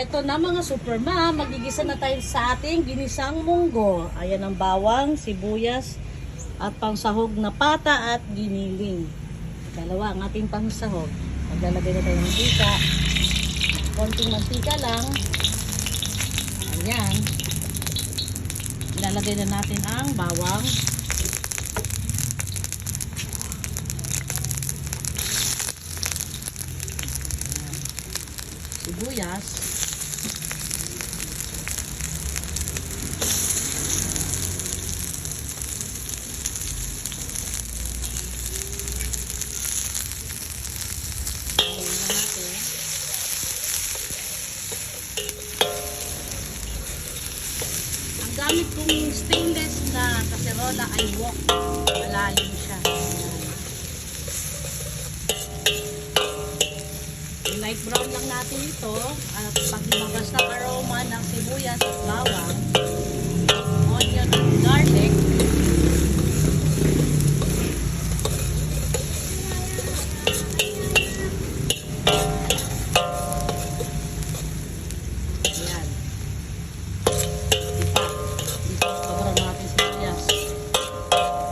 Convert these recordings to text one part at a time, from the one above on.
Ito na mga super ma'am, magigisa na tayo sa ating ginisang munggo. Ayan ang bawang, sibuyas, at pangsahog na pata at giniling. Dalawa ang ating pangsahog. Maglalagay na tayo ng mantika. Konting mantika lang. Ayan. Ilalagay na natin ang bawang. Sibuyas. Ang gamit kong stainless na kaserola ay wok. Malalim siya. Light brown lang natin ito at pag lumabas na aroma ng sibuyas at bawang, onion at garlic, ayan, sobrang natin sibuyas,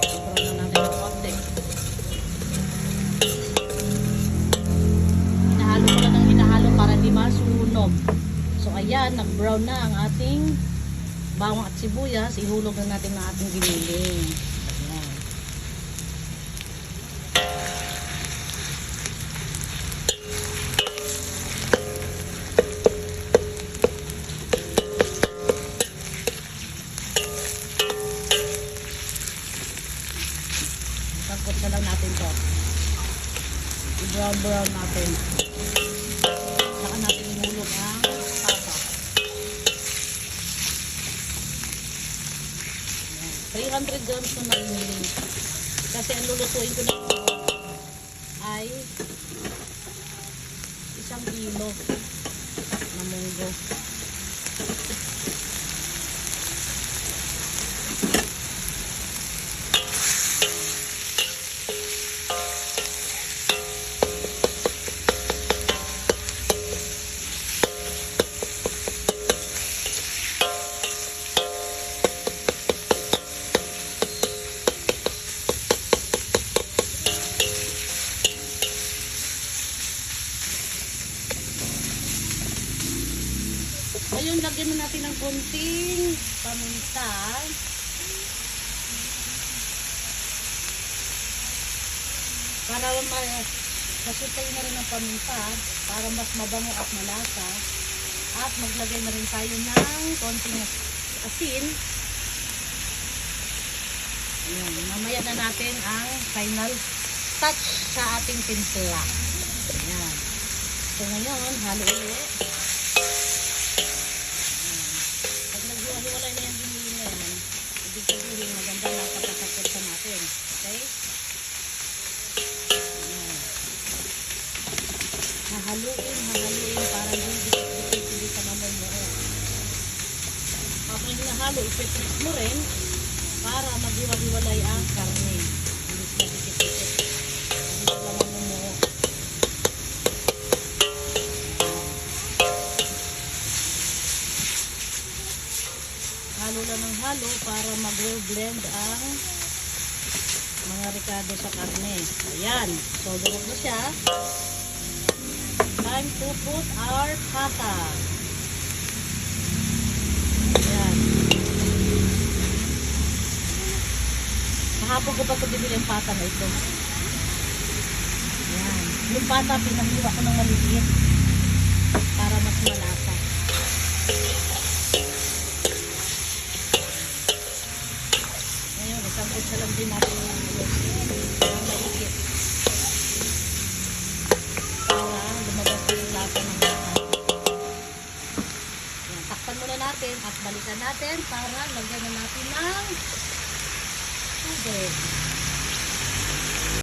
sobrang na natin ng konti. Hinahalo para di masunog. So ayan, nag-brown na ang ating bawang at sibuyas. Ihulog na natin ang ating giniling. Ayan. Tapos na lang natin to. I-brown natin. Saka natin ihulog ang pata. 300 grams na giniling. Kasi ang lulutuin ko nito ay 1 kilo na munggo. Ayun, lagyan na natin ng konting paminta. Para masutay na rin ang paminta para mas mabango at malasa. At maglagay na rin tayo ng konting asin. Ayun, mamaya na natin ang final touch sa ating timpla. Ayan. So ngayon, halo ulit. Hiwalay na yung giniling na yan. Ibig sabihin, maganda na pagkakapit natin. Okay? Ayan. Hahaluin para hindi ka mamumuo. Kapag nahalo, ipitrit mo rin para maghiwa-hiwalay ang karne. Hindi ka dikit-dikit. Hindi ka mamumuo. Halo lang ng halo para mag-blend ang mga ricado sa karne. Ayan. So, durog na siya. Time to put our pata. Ayan. Kahapon ko pa ito bibili ang pata na ito. Ayan. Yung pata, pinahiwa ko ng maliit para mas malasa. Sangkot na lang din natin yung malikit para lumabas yung lasa ng lasa. Takpan muna natin at balikan natin para lagyan na natin ng tubig.